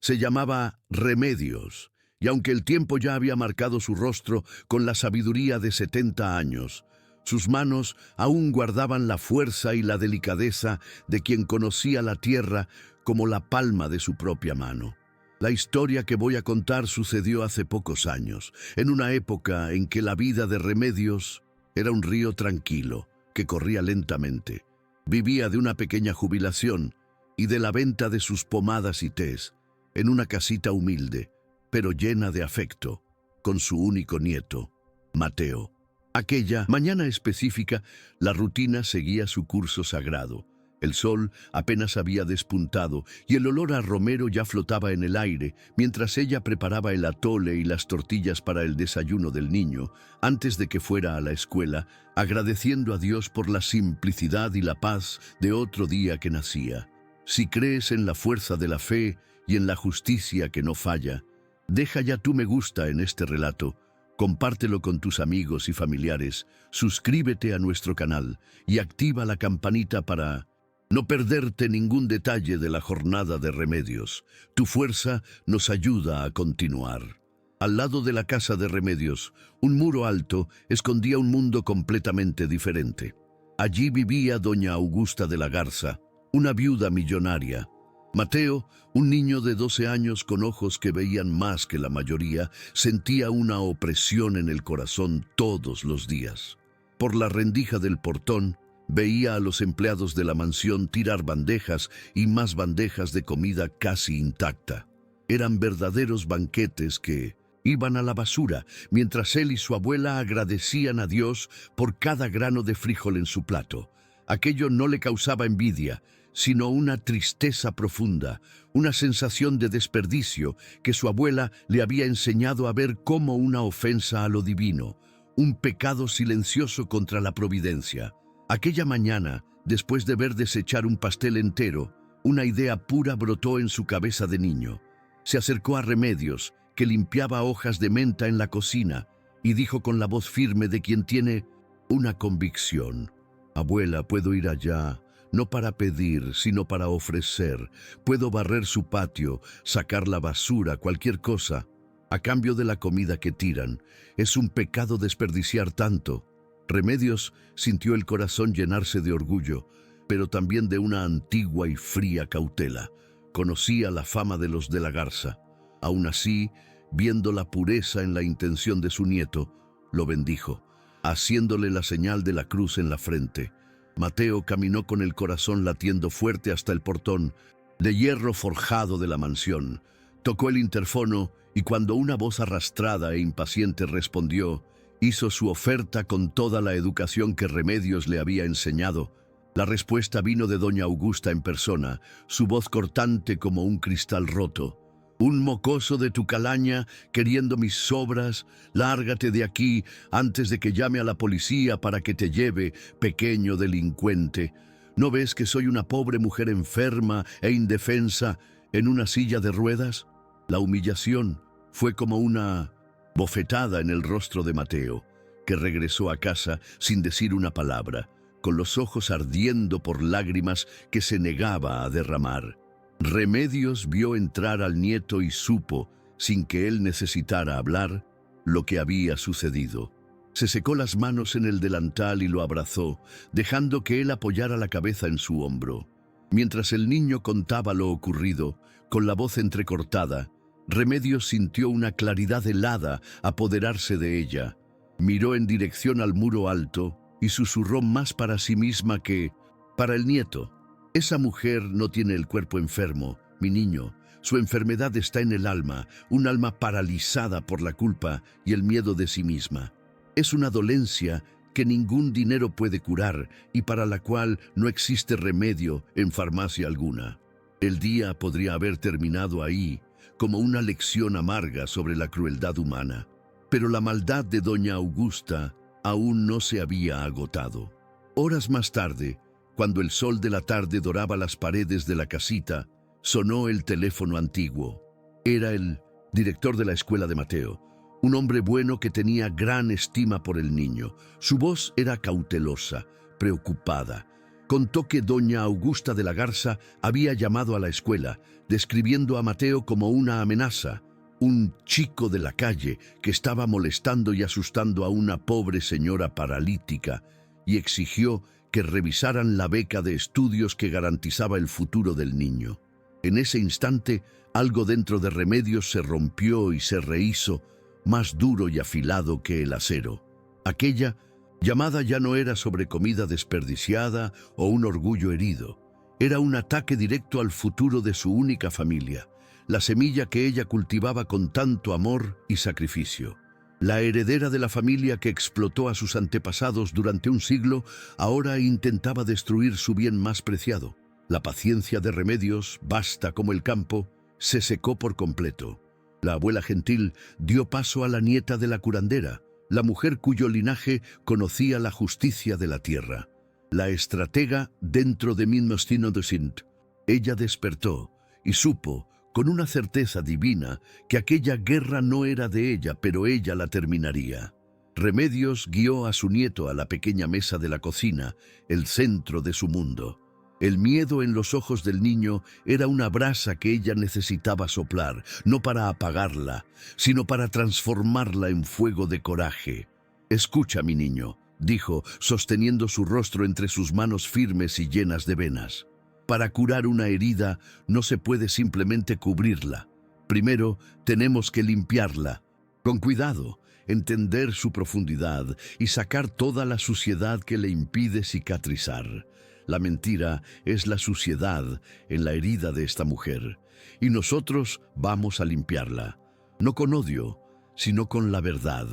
Se llamaba Remedios, y aunque el tiempo ya había marcado su rostro con la sabiduría de 70 años, sus manos aún guardaban la fuerza y la delicadeza de quien conocía la tierra como la palma de su propia mano. La historia que voy a contar sucedió hace pocos años, en una época en que la vida de Remedios era un río tranquilo, que corría lentamente. Vivía de una pequeña jubilación y de la venta de sus pomadas y tés, en una casita humilde, pero llena de afecto, con su único nieto, Mateo. Aquella mañana específica, la rutina seguía su curso sagrado. El sol apenas había despuntado y el olor a romero ya flotaba en el aire mientras ella preparaba el atole y las tortillas para el desayuno del niño, antes de que fuera a la escuela, agradeciendo a Dios por la simplicidad y la paz de otro día que nacía. Si crees en la fuerza de la fe y en la justicia que no falla, deja ya tu me gusta en este relato, compártelo con tus amigos y familiares, suscríbete a nuestro canal y activa la campanita para no perderte ningún detalle de la jornada de Remedios. Tu fuerza nos ayuda a continuar. Al lado de la casa de Remedios, un muro alto escondía un mundo completamente diferente. Allí vivía doña Augusta de la Garza, una viuda millonaria. Mateo, un niño de 12 años con ojos que veían más que la mayoría, sentía una opresión en el corazón todos los días. Por la rendija del portón, veía a los empleados de la mansión tirar bandejas y más bandejas de comida casi intacta. Eran verdaderos banquetes que iban a la basura, mientras él y su abuela agradecían a Dios por cada grano de frijol en su plato. Aquello no le causaba envidia, sino una tristeza profunda, una sensación de desperdicio que su abuela le había enseñado a ver como una ofensa a lo divino, un pecado silencioso contra la providencia. Aquella mañana, después de ver desechar un pastel entero, una idea pura brotó en su cabeza de niño. Se acercó a Remedios, que limpiaba hojas de menta en la cocina, y dijo con la voz firme de quien tiene una convicción: «Abuela, puedo ir allá, no para pedir, sino para ofrecer. Puedo barrer su patio, sacar la basura, cualquier cosa, a cambio de la comida que tiran. Es un pecado desperdiciar tanto». Remedios sintió el corazón llenarse de orgullo, pero también de una antigua y fría cautela. Conocía la fama de los de la Garza. Aún así, viendo la pureza en la intención de su nieto, lo bendijo, haciéndole la señal de la cruz en la frente. Mateo caminó con el corazón latiendo fuerte hasta el portón de hierro forjado de la mansión. Tocó el interfono y cuando una voz arrastrada e impaciente respondió, hizo su oferta con toda la educación que Remedios le había enseñado. La respuesta vino de doña Augusta en persona, su voz cortante como un cristal roto. «Un mocoso de tu calaña queriendo mis sobras, lárgate de aquí antes de que llame a la policía para que te lleve, pequeño delincuente. ¿No ves que soy una pobre mujer enferma e indefensa en una silla de ruedas?» La humillación fue como una bofetada en el rostro de Mateo, que regresó a casa sin decir una palabra, con los ojos ardiendo por lágrimas que se negaba a derramar. Remedios vio entrar al nieto y supo, sin que él necesitara hablar, lo que había sucedido. Se secó las manos en el delantal y lo abrazó, dejando que él apoyara la cabeza en su hombro. Mientras el niño contaba lo ocurrido, con la voz entrecortada, Remedios sintió una claridad helada apoderarse de ella. Miró en dirección al muro alto y susurró más para sí misma que para el nieto: «Esa mujer no tiene el cuerpo enfermo, mi niño. Su enfermedad está en el alma, un alma paralizada por la culpa y el miedo de sí misma. Es una dolencia que ningún dinero puede curar y para la cual no existe remedio en farmacia alguna». El día podría haber terminado ahí, como una lección amarga sobre la crueldad humana. Pero la maldad de doña Augusta aún no se había agotado. Horas más tarde, cuando el sol de la tarde doraba las paredes de la casita, sonó el teléfono antiguo. Era el director de la escuela de Mateo, un hombre bueno que tenía gran estima por el niño. Su voz era cautelosa, preocupada, Contó que doña Augusta de la Garza había llamado a la escuela, describiendo a Mateo como una amenaza, un chico de la calle que estaba molestando y asustando a una pobre señora paralítica, y exigió que revisaran la beca de estudios que garantizaba el futuro del niño. En ese instante, algo dentro de Remedios se rompió y se rehizo, más duro y afilado que el acero. Aquella llamada ya no era sobre comida desperdiciada o un orgullo herido. Era un ataque directo al futuro de su única familia, la semilla que ella cultivaba con tanto amor y sacrificio. La heredera de la familia que explotó a sus antepasados durante un siglo, ahora intentaba destruir su bien más preciado. La paciencia de Remedios, vasta como el campo, se secó por completo. La abuela gentil dio paso a la nieta de la curandera, la mujer cuyo linaje conocía la justicia de la tierra. La estratega dentro de Minmostino de Sint. Ella despertó y supo, con una certeza divina, que aquella guerra no era de ella, pero ella la terminaría. Remedios guió a su nieto a la pequeña mesa de la cocina, el centro de su mundo. El miedo en los ojos del niño era una brasa que ella necesitaba soplar, no para apagarla, sino para transformarla en fuego de coraje. «Escucha, mi niño», dijo, sosteniendo su rostro entre sus manos firmes y llenas de venas. «Para curar una herida no se puede simplemente cubrirla. Primero tenemos que limpiarla. Con cuidado, entender su profundidad y sacar toda la suciedad que le impide cicatrizar. La mentira es la suciedad en la herida de esta mujer, y nosotros vamos a limpiarla, no con odio, sino con la verdad.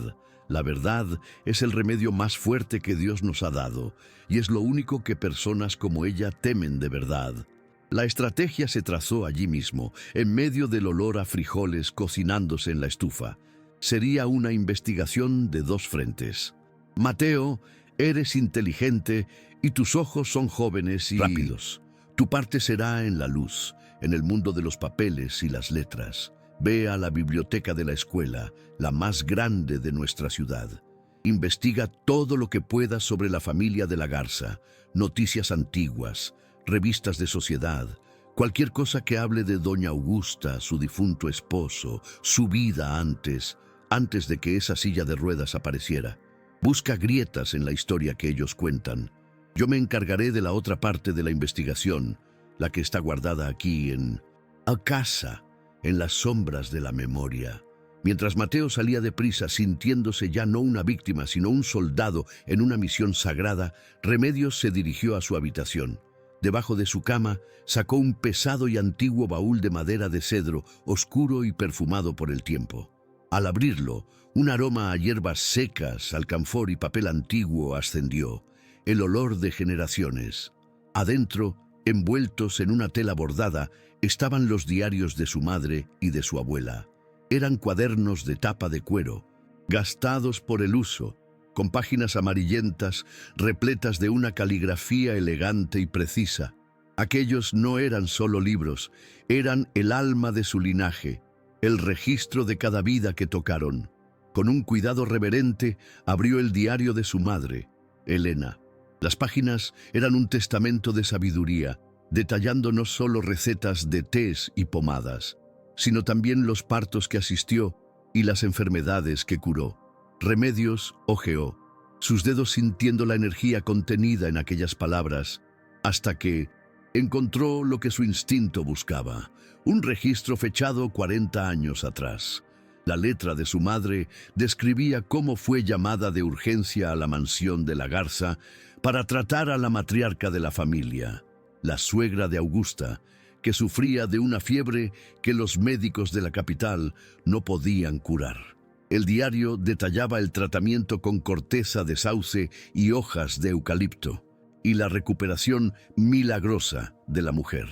La verdad es el remedio más fuerte que Dios nos ha dado, y es lo único que personas como ella temen de verdad». La estrategia se trazó allí mismo, en medio del olor a frijoles cocinándose en la estufa. Sería una investigación de dos frentes. «Mateo, eres inteligente y tus ojos son jóvenes y rápidos. Tu parte será en la luz, en el mundo de los papeles y las letras. Ve a la biblioteca de la escuela, la más grande de nuestra ciudad. Investiga todo lo que puedas sobre la familia de la Garza, noticias antiguas, revistas de sociedad, cualquier cosa que hable de doña Augusta, su difunto esposo, su vida antes de que esa silla de ruedas apareciera. Busca grietas en la historia que ellos cuentan. Yo me encargaré de la otra parte de la investigación, la que está guardada aquí en casa, en las sombras de la memoria». Mientras Mateo salía deprisa, sintiéndose ya no una víctima, sino un soldado en una misión sagrada, Remedios se dirigió a su habitación. Debajo de su cama sacó un pesado y antiguo baúl de madera de cedro, oscuro y perfumado por el tiempo. Al abrirlo, un aroma a hierbas secas, alcanfor y papel antiguo ascendió, el olor de generaciones. Adentro, envueltos en una tela bordada, estaban los diarios de su madre y de su abuela. Eran cuadernos de tapa de cuero, gastados por el uso, con páginas amarillentas, repletas de una caligrafía elegante y precisa. Aquellos no eran solo libros, eran el alma de su linaje, el registro de cada vida que tocaron. Con un cuidado reverente, abrió el diario de su madre, Elena. Las páginas eran un testamento de sabiduría, detallando no solo recetas de tés y pomadas, sino también los partos que asistió y las enfermedades que curó. Remedios hojeó, sus dedos sintiendo la energía contenida en aquellas palabras, hasta que encontró lo que su instinto buscaba, un registro fechado 40 años atrás. La letra de su madre describía cómo fue llamada de urgencia a la mansión de la Garza para tratar a la matriarca de la familia, la suegra de Augusta, que sufría de una fiebre que los médicos de la capital no podían curar. El diario detallaba el tratamiento con corteza de sauce y hojas de eucalipto, y la recuperación milagrosa de la mujer.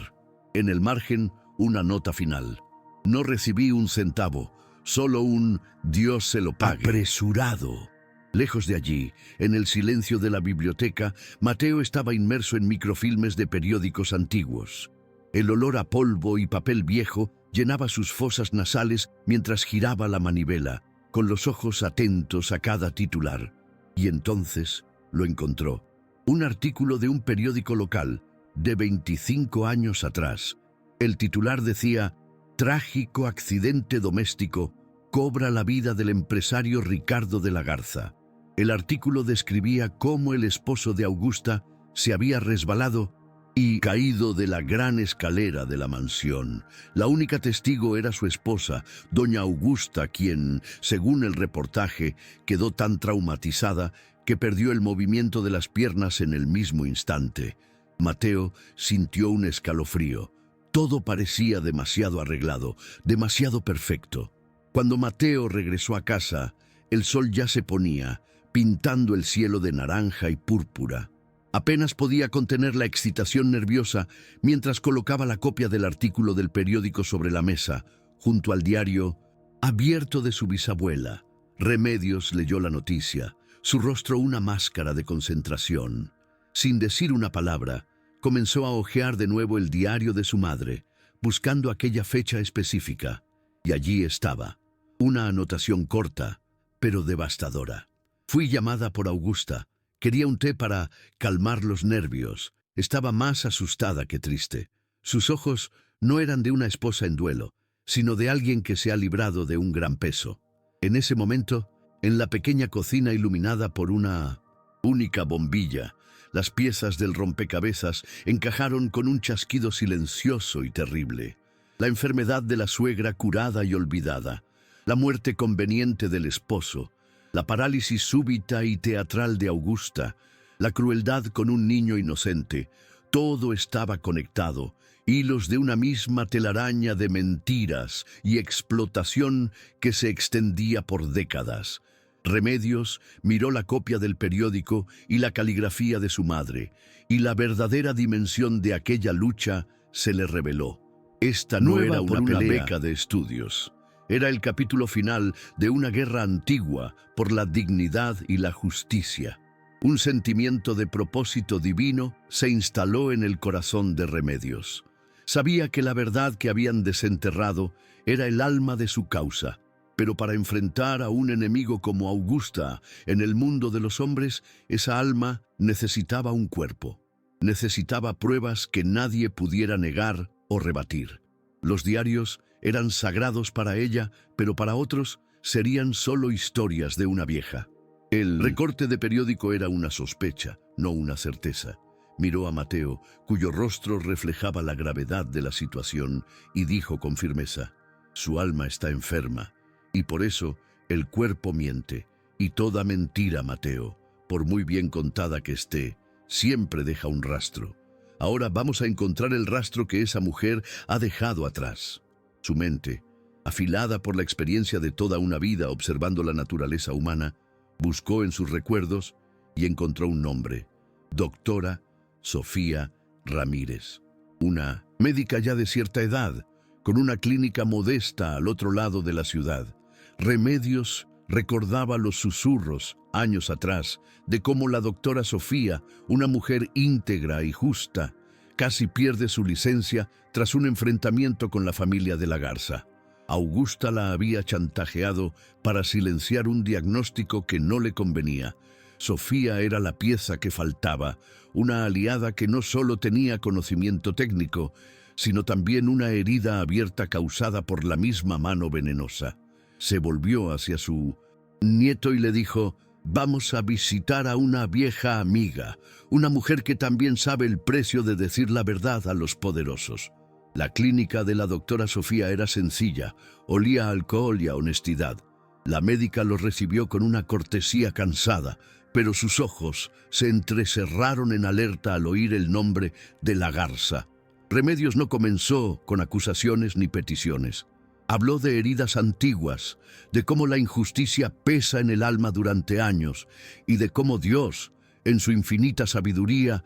En el margen, una nota final. No recibí un centavo, solo un «Dios se lo pague». Apresurado. Lejos de allí, en el silencio de la biblioteca, Mateo estaba inmerso en microfilmes de periódicos antiguos. El olor a polvo y papel viejo llenaba sus fosas nasales mientras giraba la manivela, con los ojos atentos a cada titular. Y entonces lo encontró. un artículo de un periódico local de 25 años atrás. El titular decía: «Trágico accidente doméstico cobra la vida del empresario Ricardo de la Garza». El artículo describía cómo el esposo de Augusta se había resbalado y caído de la gran escalera de la mansión. La única testigo era su esposa, doña Augusta, quien, según el reportaje, quedó tan traumatizada que perdió el movimiento de las piernas en el mismo instante. Mateo sintió un escalofrío. Todo parecía demasiado arreglado, demasiado perfecto. Cuando Mateo regresó a casa, el sol ya se ponía, pintando el cielo de naranja y púrpura. Apenas podía contener la excitación nerviosa mientras colocaba la copia del artículo del periódico sobre la mesa, junto al diario abierto de su bisabuela. Remedios leyó la noticia, su rostro una máscara de concentración. Sin decir una palabra, comenzó a hojear de nuevo el diario de su madre, buscando aquella fecha específica. Y allí estaba, una anotación corta, pero devastadora. Fui llamada por Augusta. Quería un té para calmar los nervios. Estaba más asustada que triste. Sus ojos no eran de una esposa en duelo, sino de alguien que se ha librado de un gran peso. En ese momento, en la pequeña cocina iluminada por una única bombilla, las piezas del rompecabezas encajaron con un chasquido silencioso y terrible. La enfermedad de la suegra curada y olvidada, la muerte conveniente del esposo, la parálisis súbita y teatral de Augusta, la crueldad con un niño inocente, todo estaba conectado, hilos de una misma telaraña de mentiras y explotación que se extendía por décadas. Remedios miró la copia del periódico y la caligrafía de su madre, y la verdadera dimensión de aquella lucha se le reveló. Esta no era una beca de estudios. Era el capítulo final de una guerra antigua por la dignidad y la justicia. Un sentimiento de propósito divino se instaló en el corazón de Remedios. Sabía que la verdad que habían desenterrado era el alma de su causa, pero para enfrentar a un enemigo como Augusta en el mundo de los hombres, esa alma necesitaba un cuerpo. Necesitaba pruebas que nadie pudiera negar o rebatir. Los diarios eran sagrados para ella, pero para otros serían solo historias de una vieja. El recorte de periódico era una sospecha, no una certeza. Miró a Mateo, cuyo rostro reflejaba la gravedad de la situación, y dijo con firmeza: «Su alma está enferma, y por eso el cuerpo miente. Y toda mentira, Mateo, por muy bien contada que esté, siempre deja un rastro. Ahora vamos a encontrar el rastro que esa mujer ha dejado atrás». Su mente, afilada por la experiencia de toda una vida observando la naturaleza humana, buscó en sus recuerdos y encontró un nombre: Doctora Sofía Ramírez. Una médica ya de cierta edad, con una clínica modesta al otro lado de la ciudad. Remedios recordaba los susurros, años atrás, de cómo la doctora Sofía, una mujer íntegra y justa, casi pierde su licencia tras un enfrentamiento con la familia de la Garza. Augusta la había chantajeado para silenciar un diagnóstico que no le convenía. Sofía era la pieza que faltaba, una aliada que no solo tenía conocimiento técnico, sino también una herida abierta causada por la misma mano venenosa. Se volvió hacia su nieto y le dijo: «Vamos a visitar a una vieja amiga, una mujer que también sabe el precio de decir la verdad a los poderosos». La clínica de la doctora Sofía era sencilla, olía a alcohol y a honestidad. La médica los recibió con una cortesía cansada, pero sus ojos se entrecerraron en alerta al oír el nombre de la Garza. Remedios no comenzó con acusaciones ni peticiones. Habló de heridas antiguas, de cómo la injusticia pesa en el alma durante años y de cómo Dios, en su infinita sabiduría,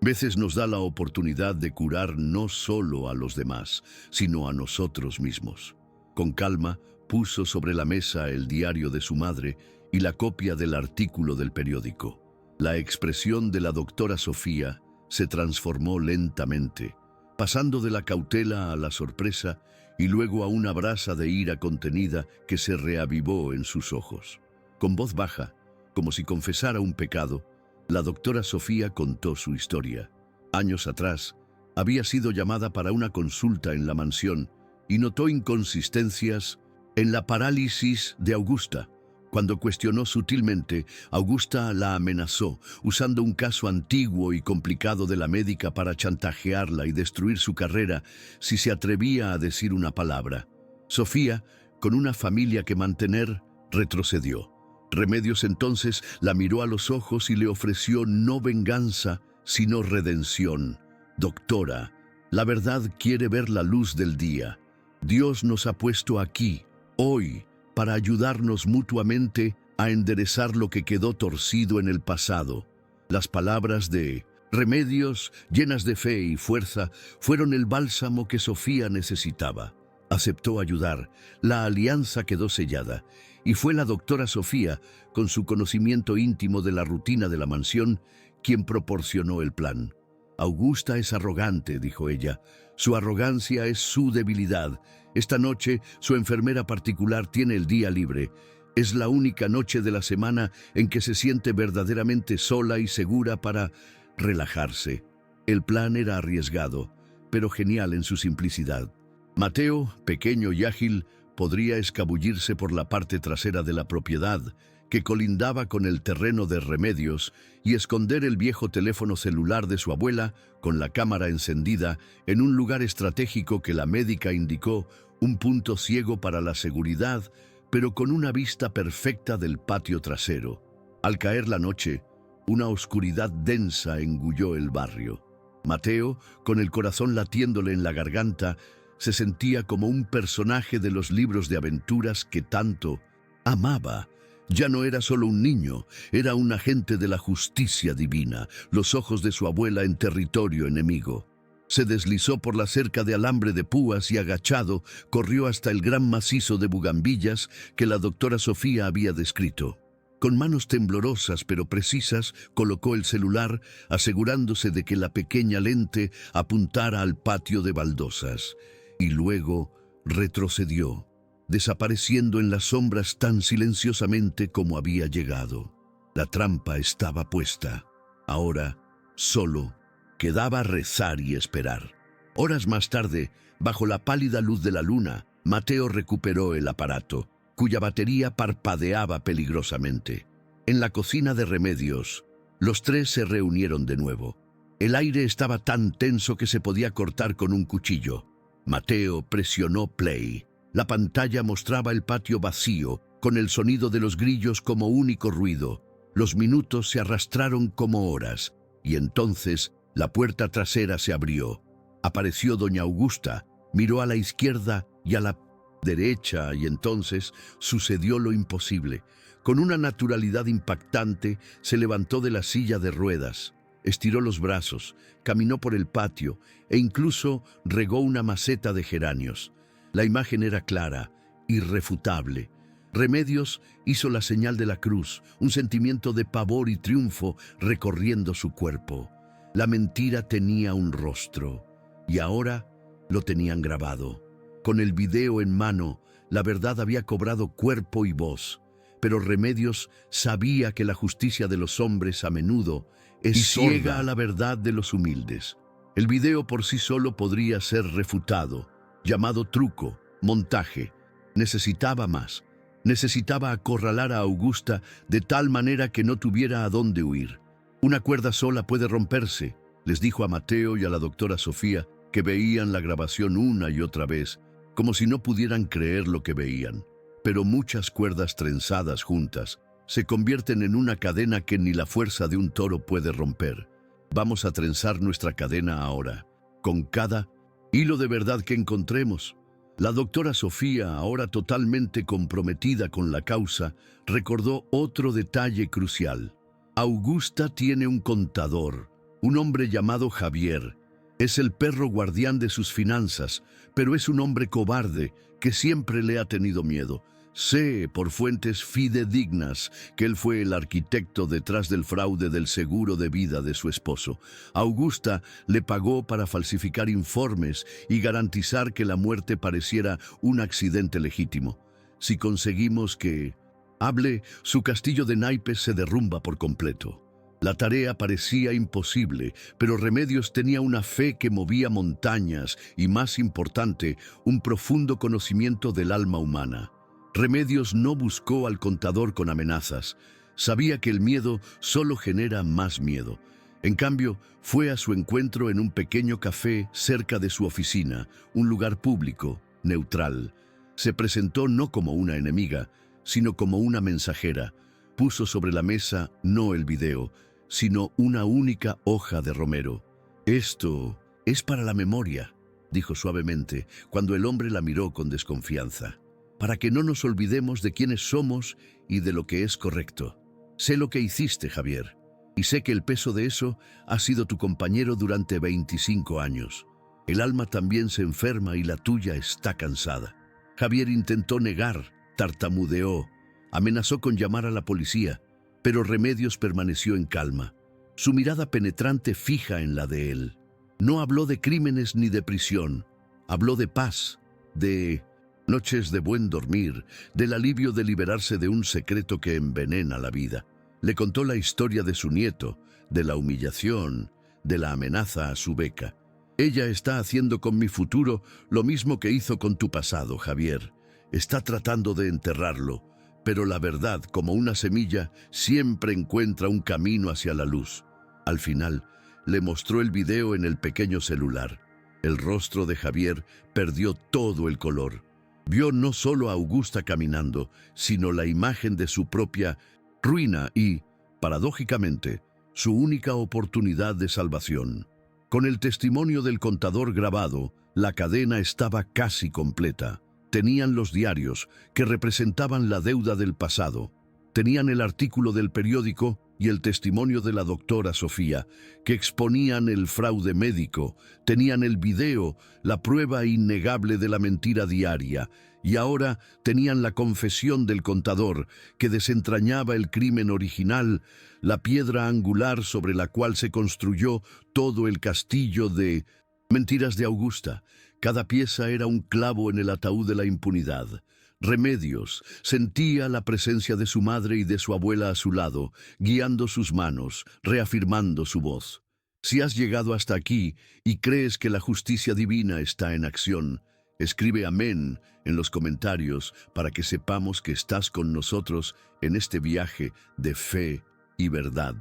veces nos da la oportunidad de curar no solo a los demás, sino a nosotros mismos. Con calma, puso sobre la mesa el diario de su madre y la copia del artículo del periódico. La expresión de la doctora Sofía se transformó lentamente, pasando de la cautela a la sorpresa y luego a una brasa de ira contenida que se reavivó en sus ojos. Con voz baja, como si confesara un pecado, La doctora Sofía contó su historia. Años atrás, había sido llamada para una consulta en la mansión y notó inconsistencias en la parálisis de Augusta. Cuando cuestionó sutilmente, Augusta la amenazó, usando un caso antiguo y complicado de la médica para chantajearla y destruir su carrera si se atrevía a decir una palabra. Sofía, con una familia que mantener, retrocedió. Remedios entonces la miró a los ojos y le ofreció no venganza, sino redención. Doctora, la verdad quiere ver la luz del día. Dios nos ha puesto aquí, hoy, para ayudarnos mutuamente a enderezar lo que quedó torcido en el pasado. Las palabras de Remedios, llenas de fe y fuerza, fueron el bálsamo que Sofía necesitaba. Aceptó ayudar, la alianza quedó sellada, y fue la doctora Sofía, con su conocimiento íntimo de la rutina de la mansión, quien proporcionó el plan. Augusta es arrogante, dijo ella. Su arrogancia es su debilidad. Esta noche, su enfermera particular tiene el día libre. Es la única noche de la semana en que se siente verdaderamente sola y segura para relajarse. El plan era arriesgado, pero genial en su simplicidad. Mateo, pequeño y ágil, podría escabullirse por la parte trasera de la propiedad, que colindaba con el terreno de Remedios, y esconder el viejo teléfono celular de su abuela, con la cámara encendida, en un lugar estratégico que la médica indicó, un punto ciego para la seguridad, pero con una vista perfecta del patio trasero. Al caer la noche, una oscuridad densa engulló el barrio. Mateo, con el corazón latiéndole en la garganta, se sentía como un personaje de los libros de aventuras que tanto amaba. Ya no era solo un niño, era un agente de la justicia divina, los ojos de su abuela en territorio enemigo. Se deslizó por la cerca de alambre de púas y agachado, corrió hasta el gran macizo de bugambillas que la doctora Sofía había descrito. Con manos temblorosas pero precisas, colocó el celular, asegurándose de que la pequeña lente apuntara al patio de baldosas. Y luego retrocedió, desapareciendo en las sombras tan silenciosamente como había llegado. La trampa estaba puesta. Ahora, solo, quedaba rezar y esperar. Horas más tarde, bajo la pálida luz de la luna, Mateo recuperó el aparato, cuya batería parpadeaba peligrosamente. En la cocina de Remedios, los tres se reunieron de nuevo. El aire estaba tan tenso que se podía cortar con un cuchillo. Mateo presionó play. La pantalla mostraba el patio vacío, con el sonido de los grillos como único ruido. Los minutos se arrastraron como horas, y entonces la puerta trasera se abrió. Apareció doña Augusta, miró a la izquierda y a la derecha, y entonces sucedió lo imposible. Con una naturalidad impactante, se levantó de la silla de ruedas, estiró los brazos, caminó por el patio e incluso regó una maceta de geranios. La imagen era clara, irrefutable. Remedios hizo la señal de la cruz, un sentimiento de pavor y triunfo recorriendo su cuerpo. La mentira tenía un rostro, y ahora lo tenían grabado. Con el video en mano, la verdad había cobrado cuerpo y voz. Pero Remedios sabía que la justicia de los hombres a menudo es ciega a la verdad de los humildes. El video por sí solo podría ser refutado, llamado truco, montaje. Necesitaba más. Necesitaba acorralar a Augusta de tal manera que no tuviera a dónde huir. Una cuerda sola puede romperse, les dijo a Mateo y a la doctora Sofía, que veían la grabación una y otra vez, como si no pudieran creer lo que veían. Pero muchas cuerdas trenzadas juntas se convierten en una cadena que ni la fuerza de un toro puede romper. Vamos a trenzar nuestra cadena ahora, con cada hilo de verdad que encontremos. La doctora Sofía, ahora totalmente comprometida con la causa, recordó otro detalle crucial. Augusta tiene un contador, un hombre llamado Javier. Es el perro guardián de sus finanzas, pero es un hombre cobarde que siempre le ha tenido miedo. Sé por fuentes fidedignas que él fue el arquitecto detrás del fraude del seguro de vida de su esposo. Augusta le pagó para falsificar informes y garantizar que la muerte pareciera un accidente legítimo. Si conseguimos que hable, su castillo de naipes se derrumba por completo. La tarea parecía imposible, pero Remedios tenía una fe que movía montañas y, más importante, un profundo conocimiento del alma humana. Remedios no buscó al contador con amenazas. Sabía que el miedo solo genera más miedo. En cambio, fue a su encuentro en un pequeño café cerca de su oficina, un lugar público, neutral. Se presentó no como una enemiga, sino como una mensajera. Puso sobre la mesa no el video, sino una única hoja de romero. «Esto es para la memoria», dijo suavemente, cuando el hombre la miró con desconfianza. «Para que no nos olvidemos de quiénes somos y de lo que es correcto. Sé lo que hiciste, Javier, y sé que el peso de eso ha sido tu compañero durante 25 años. El alma también se enferma y la tuya está cansada». Javier intentó negar, tartamudeó, amenazó con llamar a la policía, pero Remedios permaneció en calma, su mirada penetrante fija en la de él. No habló de crímenes ni de prisión, habló de paz, de noches de buen dormir, del alivio de liberarse de un secreto que envenena la vida. Le contó la historia de su nieto, de la humillación, de la amenaza a su beca. «Ella está haciendo con mi futuro lo mismo que hizo con tu pasado, Javier. Está tratando de enterrarlo, pero la verdad, como una semilla, siempre encuentra un camino hacia la luz». Al final, le mostró el video en el pequeño celular. El rostro de Javier perdió todo el color. Vio no solo a Augusta caminando, sino la imagen de su propia ruina y, paradójicamente, su única oportunidad de salvación. Con el testimonio del contador grabado, la cadena estaba casi completa. Tenían los diarios, que representaban la deuda del pasado. Tenían el artículo del periódico y el testimonio de la doctora Sofía, que exponían el fraude médico. Tenían el video, la prueba innegable de la mentira diaria. Y ahora tenían la confesión del contador, que desentrañaba el crimen original, la piedra angular sobre la cual se construyó todo el castillo de mentiras de Augusta. Cada pieza era un clavo en el ataúd de la impunidad. Remedios sentía la presencia de su madre y de su abuela a su lado, guiando sus manos, reafirmando su voz. Si has llegado hasta aquí y crees que la justicia divina está en acción, escribe amén en los comentarios para que sepamos que estás con nosotros en este viaje de fe y verdad.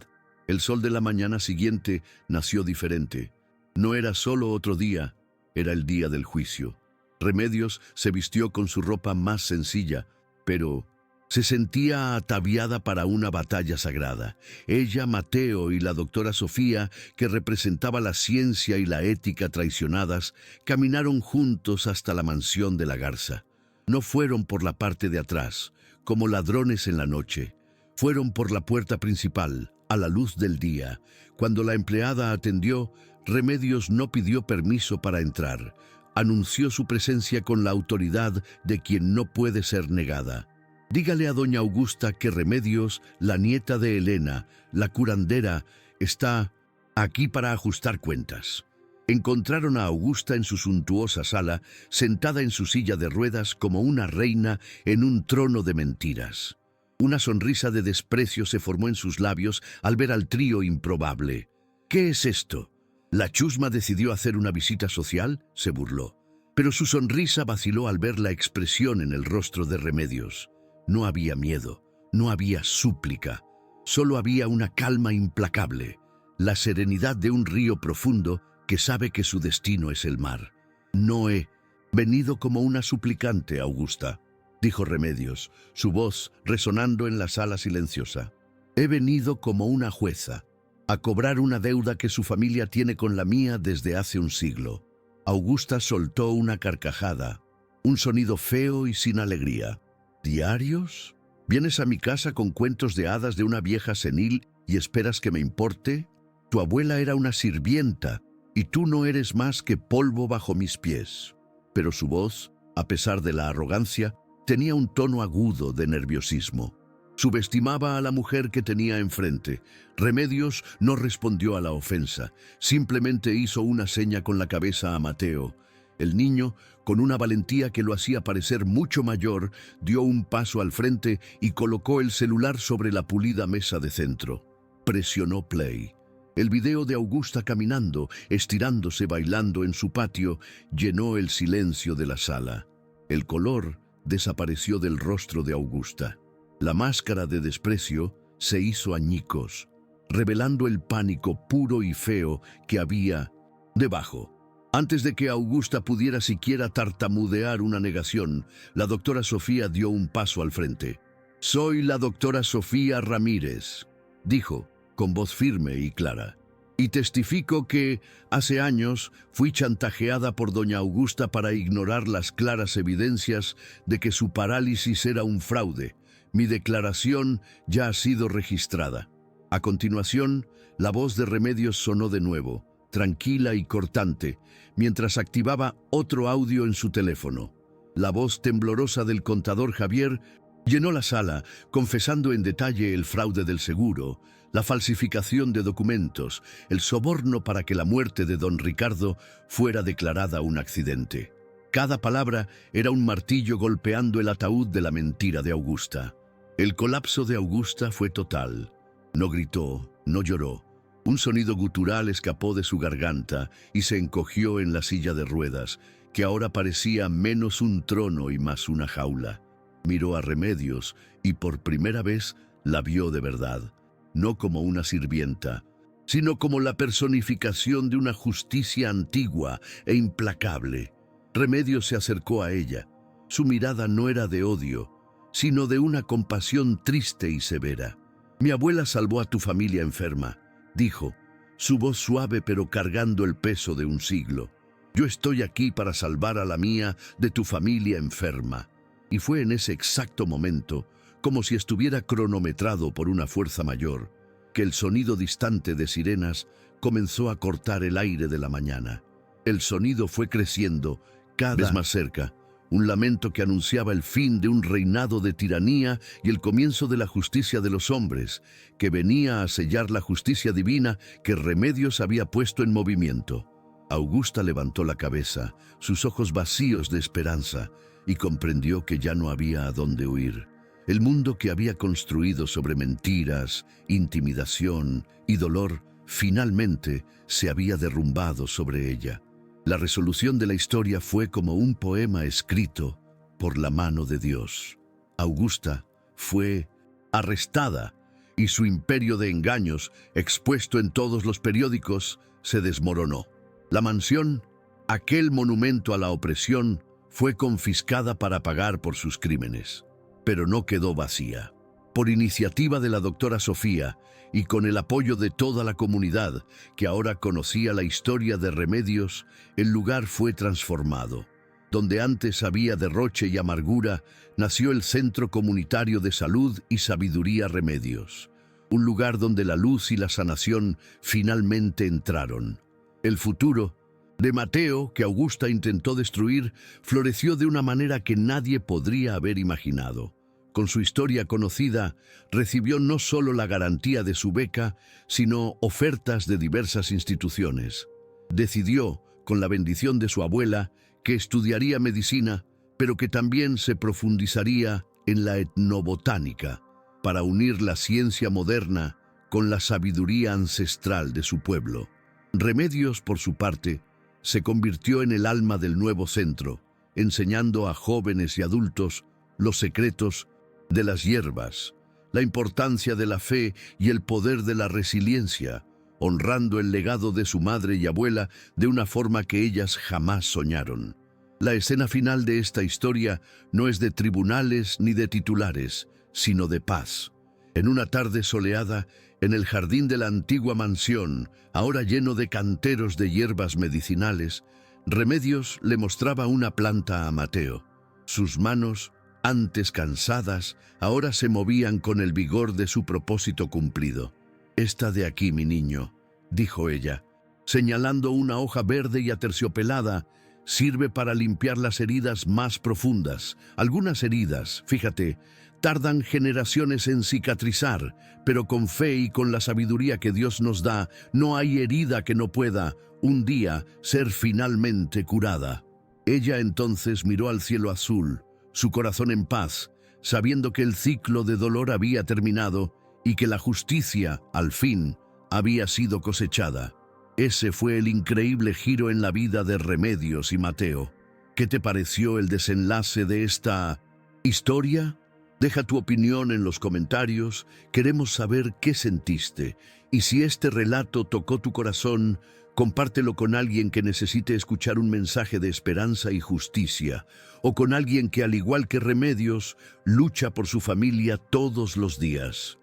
El sol de la mañana siguiente nació diferente. No era solo otro día, era el día del juicio. Remedios se vistió con su ropa más sencilla, pero se sentía ataviada para una batalla sagrada. Ella, Mateo y la doctora Sofía, que representaba la ciencia y la ética traicionadas, caminaron juntos hasta la mansión de la Garza. No fueron por la parte de atrás, como ladrones en la noche. Fueron por la puerta principal, a la luz del día. Cuando la empleada atendió, Remedios no pidió permiso para entrar. Anunció su presencia con la autoridad de quien no puede ser negada. «Dígale a doña Augusta que Remedios, la nieta de Elena, la curandera, está aquí para ajustar cuentas». Encontraron a Augusta en su suntuosa sala, sentada en su silla de ruedas como una reina en un trono de mentiras. Una sonrisa de desprecio se formó en sus labios al ver al trío improbable. «¿Qué es esto? ¿La chusma decidió hacer una visita social?», se burló. Pero su sonrisa vaciló al ver la expresión en el rostro de Remedios. No había miedo, no había súplica, solo había una calma implacable, la serenidad de un río profundo que sabe que su destino es el mar. «No he venido como una suplicante, Augusta», dijo Remedios, su voz resonando en la sala silenciosa. «He venido como una jueza, a cobrar una deuda que su familia tiene con la mía desde hace un siglo». Augusta soltó una carcajada, un sonido feo y sin alegría. «¿Diarios? ¿Vienes a mi casa con cuentos de hadas de una vieja senil y esperas que me importe? Tu abuela era una sirvienta y tú no eres más que polvo bajo mis pies». Pero su voz, a pesar de la arrogancia, tenía un tono agudo de nerviosismo. Subestimaba a la mujer que tenía enfrente. Remedios no respondió a la ofensa, simplemente hizo una seña con la cabeza a Mateo. El niño, con una valentía que lo hacía parecer mucho mayor, dio un paso al frente y colocó el celular sobre la pulida mesa de centro. presionó play. El video de Augusta caminando, estirándose, bailando en su patio, llenó el silencio de la sala. El color desapareció del rostro de Augusta. La máscara de desprecio se hizo añicos, revelando el pánico puro y feo que había debajo. Antes de que Augusta pudiera siquiera tartamudear una negación, la doctora Sofía dio un paso al frente. «Soy la doctora Sofía Ramírez», dijo, con voz firme y clara. «Y testifico que, hace años, fui chantajeada por doña Augusta para ignorar las claras evidencias de que su parálisis era un fraude. Mi declaración ya ha sido registrada». A continuación, la voz de Remedios sonó de nuevo, tranquila y cortante, mientras activaba otro audio en su teléfono. La voz temblorosa del contador Javier llenó la sala, confesando en detalle el fraude del seguro, la falsificación de documentos, el soborno para que la muerte de don Ricardo fuera declarada un accidente. Cada palabra era un martillo golpeando el ataúd de la mentira de Augusta. El colapso de Augusta fue total. No gritó, no lloró. Un sonido gutural escapó de su garganta y se encogió en la silla de ruedas, que ahora parecía menos un trono y más una jaula. Miró a Remedios y por primera vez la vio de verdad, no como una sirvienta, sino como la personificación de una justicia antigua e implacable. Remedios se acercó a ella. Su mirada no era de odio, sino de una compasión triste y severa. «Mi abuela salvó a tu familia enferma», dijo, su voz suave pero cargando el peso de un siglo. «Yo estoy aquí para salvar a la mía de tu familia enferma». Y fue en ese exacto momento, como si estuviera cronometrado por una fuerza mayor, que el sonido distante de sirenas comenzó a cortar el aire de la mañana. El sonido fue creciendo, cada vez más cerca, un lamento que anunciaba el fin de un reinado de tiranía y el comienzo de la justicia de los hombres, que venía a sellar la justicia divina que Remedios había puesto en movimiento. Augusta levantó la cabeza, sus ojos vacíos de esperanza, y comprendió que ya no había a dónde huir. El mundo que había construido sobre mentiras, intimidación y dolor, finalmente se había derrumbado sobre ella. La resolución de la historia fue como un poema escrito por la mano de Dios. Augusta fue arrestada y su imperio de engaños, expuesto en todos los periódicos, se desmoronó. La mansión, aquel monumento a la opresión, fue confiscada para pagar por sus crímenes, pero no quedó vacía. Por iniciativa de la doctora Sofía y con el apoyo de toda la comunidad, que ahora conocía la historia de Remedios, el lugar fue transformado. Donde antes había derroche y amargura, nació el Centro Comunitario de Salud y Sabiduría Remedios, un lugar donde la luz y la sanación finalmente entraron. El futuro de Mateo, que Augusta intentó destruir, floreció de una manera que nadie podría haber imaginado. Con su historia conocida, recibió no solo la garantía de su beca, sino ofertas de diversas instituciones. Decidió, con la bendición de su abuela, que estudiaría medicina, pero que también se profundizaría en la etnobotánica, para unir la ciencia moderna con la sabiduría ancestral de su pueblo. Remedios, por su parte, se convirtió en el alma del nuevo centro, enseñando a jóvenes y adultos los secretos de las hierbas, la importancia de la fe y el poder de la resiliencia, honrando el legado de su madre y abuela de una forma que ellas jamás soñaron. La escena final de esta historia no es de tribunales ni de titulares, sino de paz. En una tarde soleada, en el jardín de la antigua mansión, ahora lleno de canteros de hierbas medicinales, Remedios le mostraba una planta a Mateo. Sus manos, antes cansadas, ahora se movían con el vigor de su propósito cumplido. «Esta de aquí, mi niño», dijo ella, señalando una hoja verde y aterciopelada, «sirve para limpiar las heridas más profundas. Algunas heridas, fíjate, tardan generaciones en cicatrizar, pero con fe y con la sabiduría que Dios nos da, no hay herida que no pueda, un día, ser finalmente curada». Ella entonces miró al cielo azul, su corazón en paz, sabiendo que el ciclo de dolor había terminado y que la justicia, al fin, había sido cosechada. Ese fue el increíble giro en la vida de Remedios y Mateo. ¿Qué te pareció el desenlace de esta historia? Deja tu opinión en los comentarios, queremos saber qué sentiste. Y si este relato tocó tu corazón, compártelo con alguien que necesite escuchar un mensaje de esperanza y justicia, o con alguien que, al igual que Remedios, lucha por su familia todos los días.